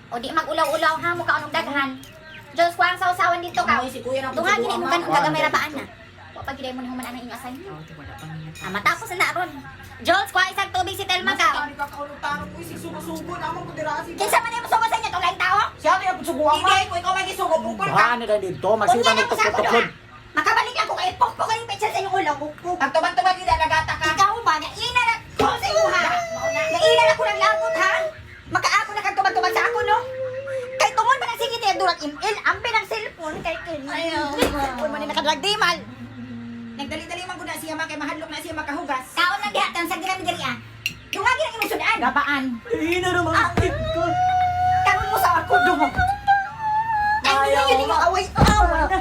O di mag-ulaw-ulaw ha, mukha anong daghan. Diyos ko ang sausawan dito ka. Ay, si kuya na Dunga, gini mo ganun, gagamay rabaan na. Wapag gini mo ni human ang inyong assignment. Matapos na naron. Diyos ko, isang tubig si Telma ka. Kani ka kaulutaro ko, si sugo-sugo naman ko dirasi. Kinsa man yung sugo sa inyo, itong laing tao? Siya kaya suguan mo. Hindi, ko ikaw may gisugo, bukol ka. Buhaan na dito, magsipa ng tukod-tukod. Makabalik lang ko kayo, pokpok yung pizza sa inyong ulo. Pagtubag-tubag nila nagata ka. Ikaw ba, naina na ko sa iyo ha? Naina na ko ng labot ha? Makaako na kagtubag-tubag sa ako no? Kay tungol ba ng sige niya durag email, ambi ng cellphone kay kin. Cellphone mo ni nakadragdimal. Nagdali-dali man ko na siya kay mahadlok na siya makahugas. Kaon lang dihatan sa dinami diri ah. Dungagi lang imong sudan. Gabaan. Hina naman. Karon mo sa ako dungo. Ay, yun yung away na.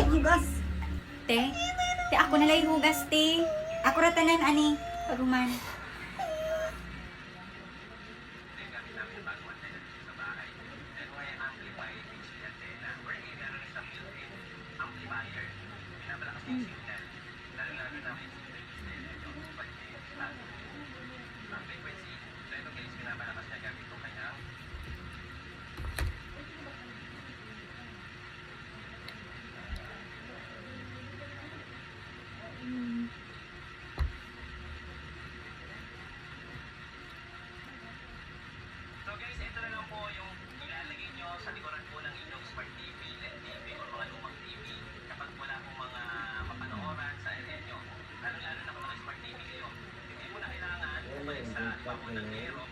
Hugas. Te ako na lay hugas te. Ako ra tanan ani paguman. So guys, ito na lang po yung ilalagay nyo sa likuran po ng inyong smart TV, LED TV, o mga lumang TV kapag wala pong mga mapanooran sa area nyo. Lalo-lalo na kung naka-smart TV kayo. Hindi mo na kailangan bumalik sa iba po ng Aero